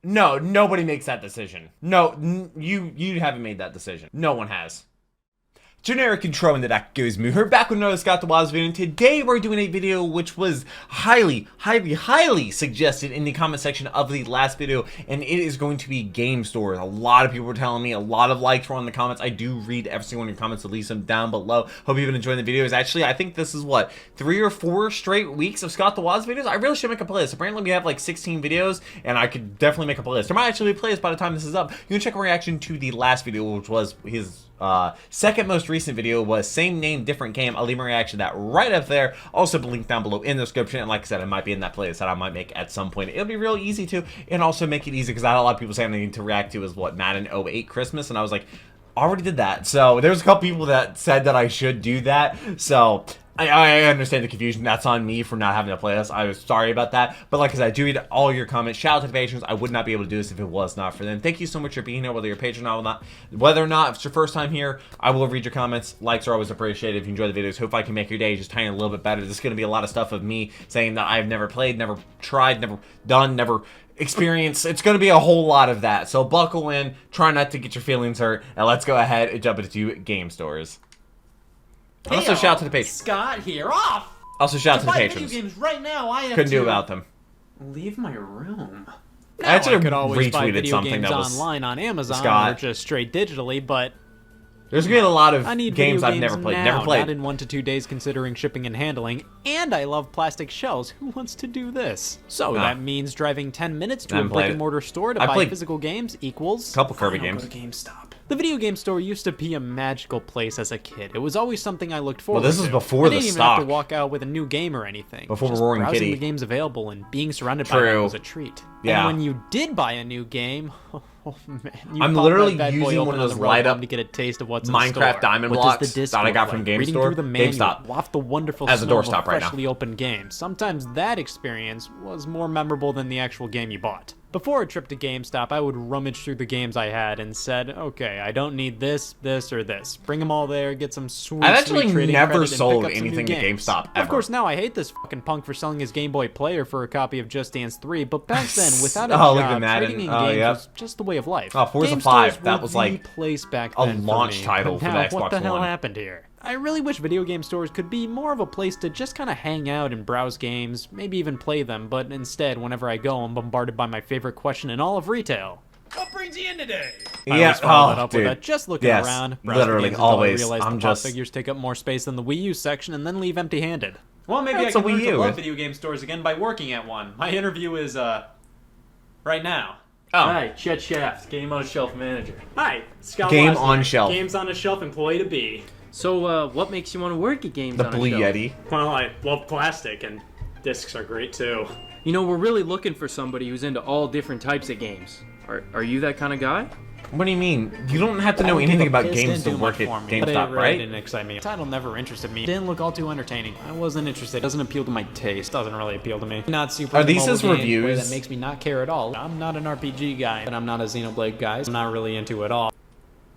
No, nobody makes that decision. No, you haven't made that decision. No one has. Generic intro into that goes me. We're back with another Scott the Wild video, and today we're doing a video which was highly suggested in the comment section of the last video, and it is going to be game stores. A lot of people were telling me, a lot of likes were on the comments. I do read every single one of your comments, so leave them down below. Hope you've been enjoying the videos. Actually, I think this is what, 3 or 4 straight weeks of Scott the Wild's videos. I really should make a playlist. Apparently we have like 16 videos, and I could definitely make a playlist. There might actually be a playlist by the time this is up. You can check a reaction to the last video, which was his second most recent video, was same name, different game. I'll leave my reaction to that right up there. Also link down below in the description, and like I said, it might be in that playlist that I might make at some point. It'll be real easy to, and also make it easy because I had a lot of people saying they need to react to is what, Madden 08 Christmas, and I was like, already did that. So there's a couple people that said that I should do that, so I understand the confusion. That's on me for not having a playlist. I was sorry about that. But like I said, I do read all your comments. Shout out to the patrons. I would not be able to do this if it was not for them. Thank you so much for being here, whether you're a patron or not. Whether or not if it's your first time here, I will read your comments. Likes are always appreciated. If you enjoy the videos, hope I can make your day just tiny a little bit better. This is going to be a lot of stuff of me saying that I've never played, never tried, never done, never experience. It's going to be a whole lot of that. So buckle in, try not to get your feelings hurt, and let's go ahead and jump into game stores. Hey, also, shout out to the patrons. Scott here. Off. Also, shout out to the buy patrons. Video games right now. I have Couldn't do to without them. leave my room. I actually could always buy retweeted video something games that was online on Amazon Scott. or just straight digitally, but There's gonna be a lot of I need games video I've never played. now, Never played. not in 1 to 2 days considering shipping and handling, and I love plastic shells. Who wants to do this? So that means driving 10 minutes to a brick-and-mortar store to buy physical games equals a couple Kirby games. Go to GameStop. The video game store used to be a magical place as a kid. It was always something I looked forward to. Well, this is before I the didn't even stock. have to walk out with a new game or anything. Before Just Roaring browsing Kitty. the games available and being surrounded by them was a treat. Yeah. And when you did buy a new game, oh man, you I'm popped literally that bad boy using open one of on those the road light up to get a taste of what's in Minecraft store. diamond What blocks does the disc that I got look from like? GameStore. Reading through the manual, GameStop. waft the wonderful As a smell of doorstop right now. freshly opened game. Sometimes that experience was more memorable than the actual game you bought. Before a trip to GameStop, I would rummage through the games I had and said, okay, I don't need this, this, or this. Bring them all there, get some sweet, I've actually trading never credit, and sold pick up some anything new to games. GameStop, ever. Of course, now I hate this fucking punk for selling his Game Boy Player for a copy of Just Dance 3, but back then, without a look at job, Madden. trading in Oh, games yep. was just the way of life. Oh, Forza Game 5, stores that were was like the place back a then for launch me. title But for the now, Xbox what the hell One. happened here? I really wish video game stores could be more of a place to just kind of hang out and browse games, maybe even play them, but instead, whenever I go, I'm bombarded by my favorite question in all of retail. What brings you in today? I Yeah, always follow that up dude. with a just looking Yes, around. Browse literally, the games until always. I realize I'm the just- pop figures take up more space than the Wii U section and then leave empty-handed. Well, maybe That's I a can learn Wii to U. love video game stores again by working at one. My interview is right now. Oh. Hi, Chet Shaft, Game on Shelf Manager. Hi, Scott Game Wozniak, on Shelf. Games on a Shelf Employee to Be. So, what makes you want to work at Games The on a Blue Shelf? Yeti. Well, I love plastic, and discs are great too. You know, we're really looking for somebody who's into all different types of games. Are you that kind of guy? What do you mean? You don't have to know anything about games to work at But GameStop, it really right? didn't excite me. The title never interested me. It didn't look all too entertaining. I wasn't interested. It doesn't appeal to my taste. Doesn't really appeal to me. Not super. Are these mobile his game, reviews? way that makes me not care at all. I'm not an RPG guy, and I'm not a Xenoblade guy. So I'm not really into it all.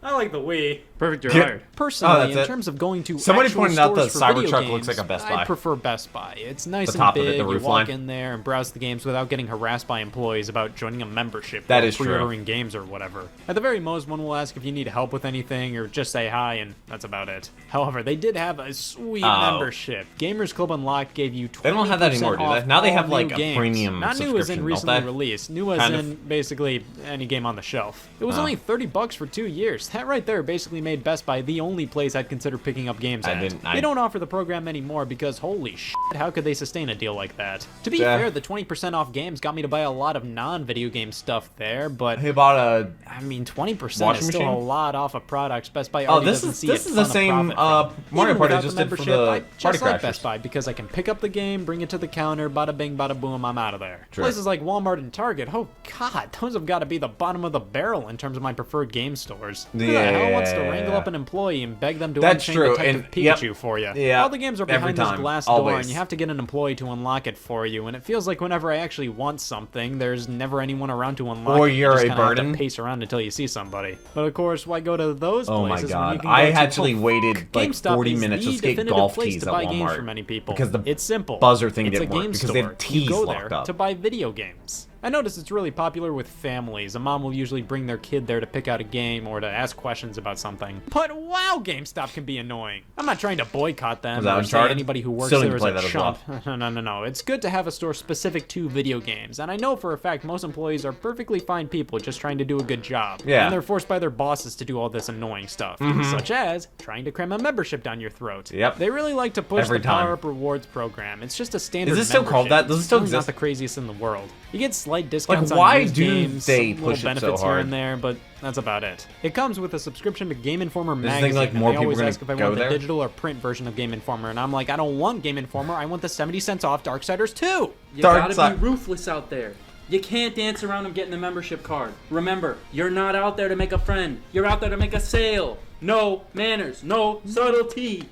I like the Wii. Perfect, you're Yeah. hired. Personally, that's in it. terms of going to Somebody actual pointed out stores the for video Cybertruck games, looks like a Best Buy. I prefer Best Buy. It's nice The top and of it, big. the You roof walk line. in there and browse the games without getting harassed by employees about joining a membership That or is true. pre-ordering games or whatever. At the very most, one will ask if you need help with anything or just say hi, and that's about it. However, they did have a sweet membership. Gamers Club Unlocked gave you 20% They don't have that anymore, do they? off Now they all have, like, new a games. premium Not new as in subscription, don't recently they? released. New as Kind of. in basically any game on the shelf. It was only $30 for 2 years. That right there basically made Best Buy the only place I'd consider picking up games at. They don't offer the program anymore because holy shit, how could they sustain a deal like that? To be fair, the 20% off games got me to buy a lot of non-video game stuff there, but He bought a. I mean 20% Washing is still machine? a lot off of products. Best Buy Oh, already this doesn't is see this a is the ton of same profit from. Mario Even Party I without just the did for membership, I the just Party like Crashers. Best Buy because I can pick up the game, bring it to the counter, bada bing, bada boom, I'm out of there. True. Places like Walmart and Target, oh god, those have got to be the bottom of the barrel in terms of my preferred game stores. Who the hell wants to wrangle up an employee and beg them to That's unchain true, Detective and- Pikachu yep. for you? Yeah, All the games are every behind this time, glass door, always. and you have to get an employee to unlock it for you. And it feels like whenever I actually want something, there's never anyone around to unlock Or it. you're You just a kinda have to burden. pace around until you see somebody. But of course, why go to those Oh my places when you god! can I go to actually waited like GameStop 40 is minutes the to get definitive golf place keys to at buy games Walmart for many people. because the It's simple. buzzer thing it's didn't a work game because store. they have You keys go locked there up. to buy video games. I notice it's really popular with families. A mom will usually bring their kid there to pick out a game or to ask questions about something. But wow, GameStop can be annoying. I'm not trying to boycott them or say anybody who works there is a chump. No. It's good to have a store specific to video games, and I know for a fact most employees are perfectly fine people just trying to do a good job. Yeah. And they're forced by their bosses to do all this annoying stuff, such as trying to cram a membership down your throat. Yep. They really like to push the time. Power Up Rewards program. It's just a standard Is this still called that? Does it still It's exist? not the craziest in the world. You get slight discounts Like, why on used do games, they some push little it so benefits here hard? and there, but that's about it. It comes with a subscription to Game Informer This magazine. thing like and more they people always are gonna ask if I go want the there? digital or print version of Game Informer, and I'm like, I don't want Game Informer. I want the 70 cents off Darksiders 2. You gotta be ruthless out there. You can't dance around them getting the membership card. Remember, you're not out there to make a friend. You're out there to make a sale. No manners, no subtlety.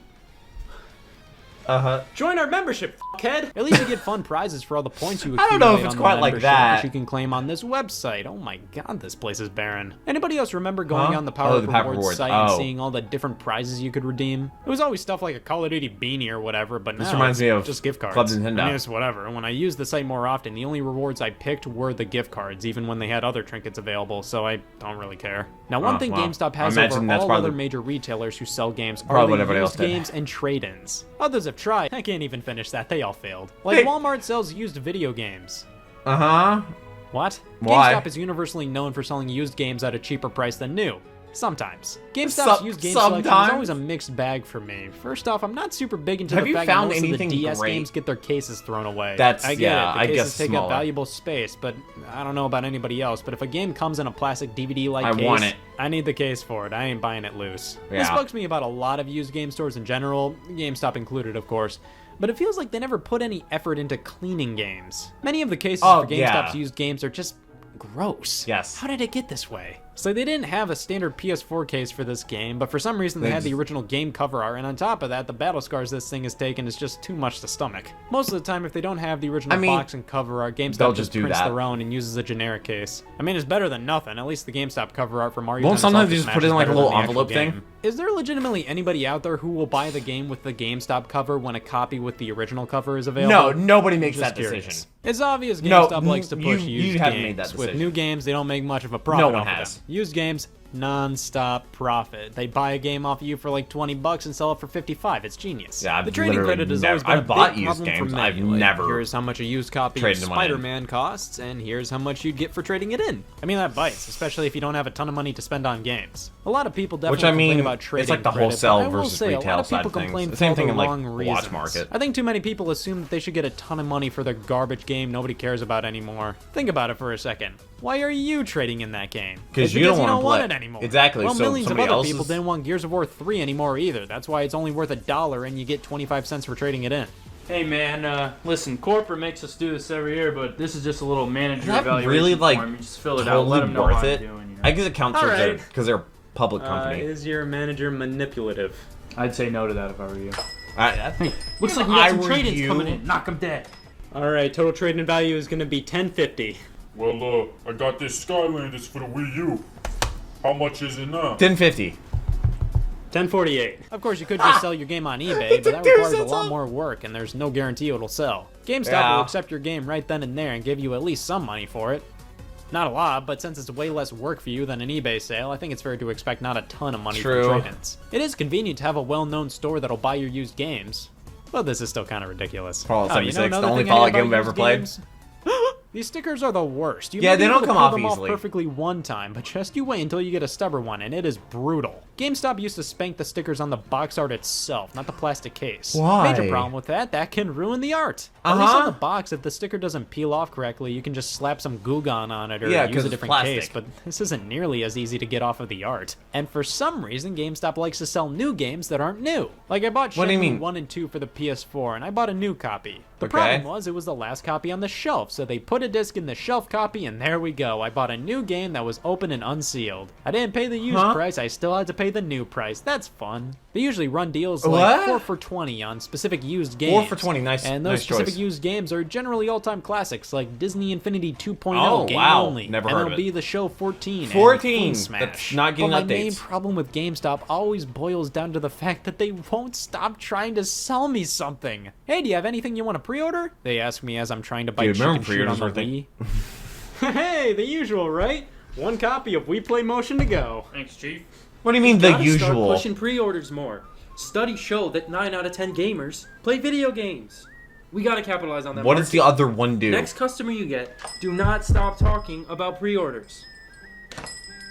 Join our membership, fuckhead. At least you get fun prizes for all the points you I accumulate don't know if it's on the quite like membership, that. which you can claim on this website. Oh my god, this place is barren. Anybody else remember going on the Oh, Power the Up Power Rewards Rewards. site and Oh. seeing all the different prizes you could redeem? It was always stuff like a Call of Duty beanie or whatever, but This now reminds it's me of just gift cards. Club Nintendo. I mean, it's whatever. When I used the site more often, the only rewards I picked were the gift cards, even when they had other trinkets available, so I don't really care. Now, one thing well, GameStop I has imagine over that's all probably other major retailers who sell games are probably what the everybody else used did. games and trade-ins. Others have tried. I can't even finish that. They all failed. Like Hey. Walmart sells used video games. What? Why? GameStop is universally known for selling used games at a cheaper price than new. Sometimes. GameStop's used game selection is sometimes? always a mixed bag for me. First off, I'm not super big into Have the you fact found that most of the anything DS great? games get their cases thrown away. That's- I get yeah, it. The I cases guess take smaller. up valuable space, but I don't know about anybody else. But if a game comes in a plastic DVD-like I case, want it. I need the case for it. I ain't buying it loose. This Yeah. bugs me about a lot of used game stores in general, GameStop included, of course. But it feels like they never put any effort into cleaning games. Many of the cases for GameStop's used games are just gross. Yes. How did it get this way? So they didn't have a standard PS4 case for this game, but for some reason they had the original game cover art, and on top of that, the battle scars this thing has taken is just too much to stomach. Most of the time, if they don't have the original box and cover art, they'll GameStop just just do prints that. their own and uses a generic case. I mean, it's better than nothing. At least the GameStop cover art for Mario Well, Tennis sometimes you Ultra just put Smash in, like, is a better little than the actual envelope thing. game. Is there legitimately anybody out there who will buy the game with the GameStop cover when a copy with the original cover is available? No, nobody makes Just that curious. decision. It's obvious No, GameStop likes to push you used haven't games. made that With decision. new games, they don't make much of a profit one off has. of them. Used games, non-stop profit. They buy a game off of you for like $20 and sell it for $55. It's genius. Yeah, I've the trading literally credit has never- always been a I've bought big used problem games. for I've many. Like, never here's how much a used copy of traded money in. Spider-Man costs, and here's how much you'd get for trading it in. I mean, that bites, especially if you don't have a ton of money to spend on games. A lot of people definitely Which, I mean, complain about trading it's like the credit, wholesale but I will versus say, a lot retail of people side of things. complain The same for thing the in, like, wrong the reasons. watch market. I think too many people assume that they should get a ton of money for their garbage game nobody cares about anymore. Think about it for a second. Why are you trading in that game? Because It's you because don't you want don't want to it play anymore. Exactly. Well, So millions of somebody other else people is- didn't want Gears of War 3 anymore either. That's why it's only worth $1 and you get 25 cents for trading it in. Hey man, listen, corporate makes us do this every year, but this is just a little manager Is that evaluation really, like, form. You just fill it out, let totally them know worth how it? you're doing. You know? I guess it counts All because right. they're a public company. Is your manager manipulative? I'd say no to that if I were you. Hey, Looks like we got some trade-ins coming in. Knock them dead. All right, total trading value is going to be $10.50. Well, I got this Skylanders for the Wii U. How much is it now? $10.50. $10.48. Of course, you could just sell your game on eBay, but that requires a lot more work, and there's no guarantee it'll sell. GameStop will accept your game right then and there and give you at least some money for it. Not a lot, but since it's way less work for you than an eBay sale, I think it's fair to expect not a ton of money True. for trade-ins. It is convenient to have a well-known store that'll buy your used games, but this is still kind of ridiculous. Fallout Oh, you know 76, the another only thing I hate Fallout about game I've used ever played. games? These stickers are the worst. You Yeah, may be they able don't to come pull off them easily. perfectly one time, but just you wait until you get a stubborn one, and it is brutal. GameStop used to spank the stickers on the box art itself, not the plastic case. Why? Major problem with that can ruin the art. At least on the box, if the sticker doesn't peel off correctly, you can just slap some Goo Gone on it or Yeah, 'cause use a it's different plastic. case, but this isn't nearly as easy to get off of the art. And for some reason, GameStop likes to sell new games that aren't new. Like I bought What do you Shenmue mean? 1 and 2 for the PS4, and I bought a new copy. The Okay. problem was it was the last copy on the shelf, so they put a disc in the shelf copy, and there we go. I bought a new game that was open and unsealed. I didn't pay the used price, I still had to pay the new price. That's fun. They usually run deals like What? 4 for $20 on specific used games. 4 for $20, nice. And those nice specific choice. used games are generally all-time classics, like Disney Infinity 2.0 Oh, game wow. only. Never and heard it'll of it. be the show 14. 14. And Smash. That's not getting but my main updates. problem with GameStop always boils down to the fact that they won't stop trying to sell me something. Hey, do you have anything you want to pre-order? They ask me as I'm trying to buy Dude, remember chicken shoot on pre-orders the were a Wii. thing? Hey, the usual, right? One copy of We Play Motion to go. Thanks, Chief. What do you mean the Gotta start usual? pushing pre-orders more. Studies show that 9 out of 10 gamers play video games. We gotta capitalize on that. What does the other one do? Next customer you get, do not stop talking about pre-orders.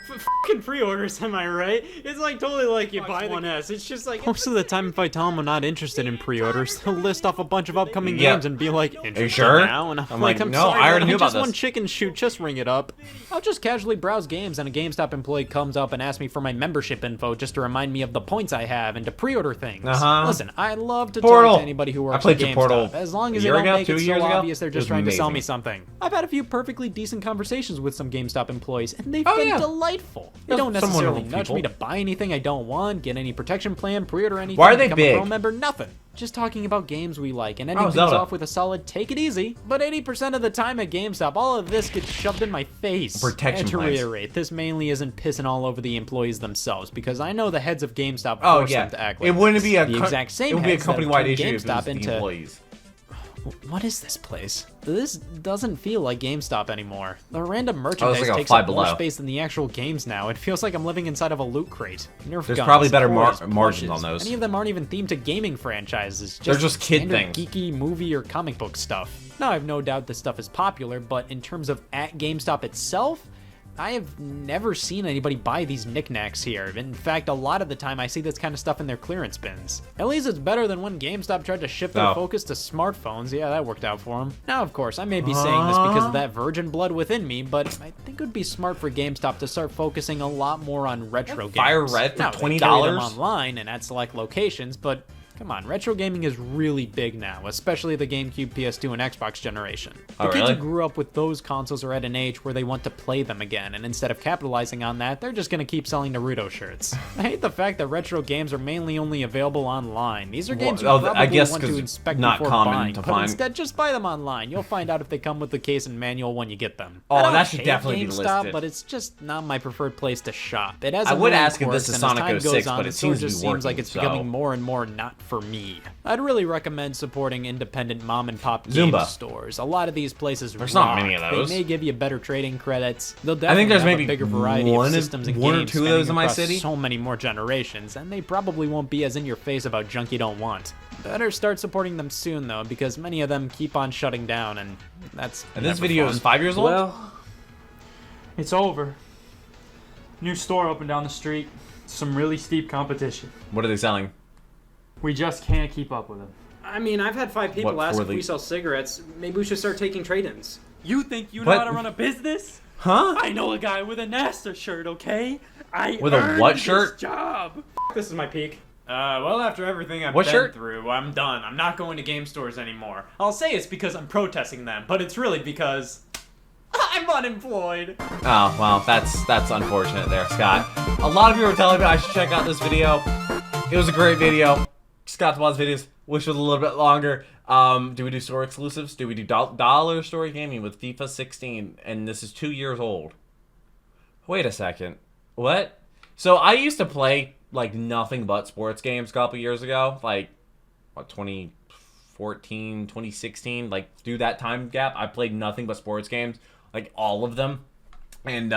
Fucking pre-orders, am I right? It's like totally like you buy one S. It's just like most of the time, if I tell them I'm not interested in pre-orders, they'll list off a bunch of upcoming games and be like, "Interested sure?" now?" And I'm like, I'm "No, sorry, I already man, knew about just this." one chicken shoot. Just ring it up. I'll just casually browse games, and a GameStop employee comes up and asks me for my membership info just to remind me of the points I have and to pre-order things. Listen, I love to Portal. talk to anybody who works I played at your Portal GameStop, as long as a they year don't ago, make 2 it so years ago. obvious they're It just was trying to sell me amazing. something. I've had a few perfectly decent conversations with some GameStop employees, and they've Oh, been yeah. delightful. They There's don't some necessarily wonderful nudge people. me to buy anything I don't want, get any protection plan, pre-order anything, Why are they become big? a pro member, nothing. Just talking about games we like and ending things Zelda. off with a solid take it easy. But 80% of the time at GameStop, all of this gets shoved in my face. Protection and to plans. reiterate, this mainly isn't pissing all over the employees themselves, because I know the heads of GameStop Oh force yeah, them to act like it wouldn't this. be a the exact same. It would be a heads that have company-wide turned issue if it was GameStop the into employees. what is this place? This doesn't feel like GameStop anymore. The random merchandise like a takes Five up more Below. space than the actual games now. It feels like I'm living inside of a loot crate. Nerf There's guns, probably better toys, margins plushes. on those. Many of them aren't even themed to gaming franchises. They're just kid standard things. geeky movie or comic book stuff. Now, I have no doubt this stuff is popular, but in terms of at GameStop itself, I have never seen anybody buy these knickknacks here. In fact, a lot of the time I see this kind of stuff in their clearance bins. At least it's better than when GameStop tried to shift their focus to smartphones. Yeah, that worked out for them. Now, of course, I may be saying this because of that virgin blood within me, but I think it would be smart for GameStop to start focusing a lot more on retro games. Fire Red for Now, they $20? carry them online and at select locations, but come on, retro gaming is really big now, especially the GameCube, PS2, and Xbox generation. The kids who grew up with those consoles are at an age where they want to play them again, and instead of capitalizing on that, they're just gonna keep selling Naruto shirts. I hate the fact that retro games are mainly only available online. These are games you probably I guess want to 'cause inspect not before common buying, to but find. instead just buy them online. You'll find out if they come with the case and manual when you get them. Oh, I don't that should hate definitely be GameStop, listed. but it's just not my preferred place to shop. It has I a would million ask if this quirks, is and Sonic as time 06, goes on, but it sort of seems to be just seems like working, it's so. becoming more and more not for me. I'd really recommend supporting independent mom and pop Zumba. game stores. A lot of these places There's rock. not many of those. They may give you better trading credits. They'll I definitely think there's have maybe a bigger variety one of of- systems and one or games two of those spanning in my across city. so many more generations, and they probably won't be as in your face about junk you don't want. Better start supporting them soon though, because many of them keep on shutting down, and that's And this never video fun. is 5 years old? Well, it's over. New store opened down the street. Some really steep competition. What are they selling? We just can't keep up with them. I mean, I've had 5 people What, ask for if the- we sell cigarettes. Maybe we should start taking trade-ins. You think you know What? how to run a business? Huh? I know a guy with a NASA shirt, okay? I With a earned what this shirt? job. This is my peak. Well, after everything I've What been shirt? through, I'm done. I'm not going to game stores anymore. I'll say it's because I'm protesting them, but it's really because I'm unemployed. Oh, well, that's unfortunate there, Scott. A lot of you were telling me I should check out this video. It was a great video. Scott's Waz videos. Wish it was a little bit longer. Do we do store exclusives? Do we do dollar store gaming with FIFA 16? And this is 2 years old. Wait a second. What? So I used to play like nothing but sports games a couple years ago. Like, what, 2014, 2016? Like, through that time gap, I played nothing but sports games. Like, all of them. And,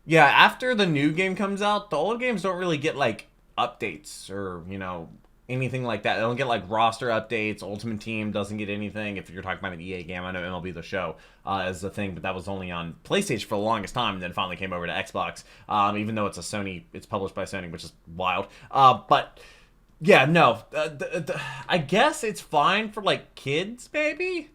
yeah, after the new game comes out, the old games don't really get, like, updates or, you know, anything like that. They don't get, like, roster updates. Ultimate Team doesn't get anything. If you're talking about an EA game, I know MLB The Show is the thing, but that was only on PlayStation for the longest time and then finally came over to Xbox, even though it's a Sony, it's published by Sony, which is wild. But, yeah, no. I guess it's fine for, like, kids, maybe?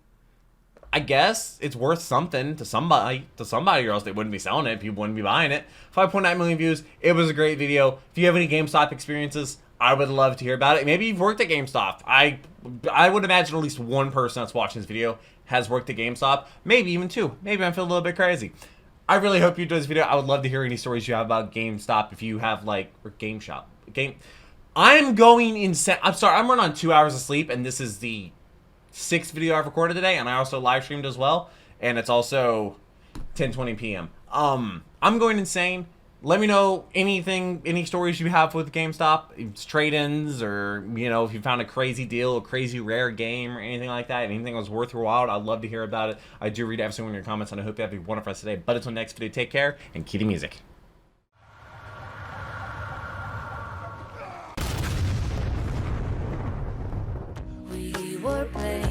I guess it's worth something to somebody, or else they wouldn't be selling it. People wouldn't be buying it. 5.9 million views. It was a great video. If you have any GameStop experiences, I would love to hear about it. Maybe you've worked at GameStop. I would imagine at least one person that's watching this video has worked at GameStop. Maybe even two. Maybe I'm feeling a little bit crazy. I really hope you enjoyed this video. I would love to hear any stories you have about GameStop. If you have, like, or I'm going insane. I'm sorry. I'm running on 2 hours of sleep, and this is the 6th video I've recorded today, and I also live streamed as well, and it's also 10:20 p.m. I'm going insane. Let me know any stories you have with GameStop, it's trade-ins, or, you know, if you found a crazy deal, a crazy rare game, or anything like that, anything that was worth your while. I'd love to hear about it. I do read every single one of your comments, and I hope you have a wonderful rest of the day. But until next video, take care, and keep the music. We were playing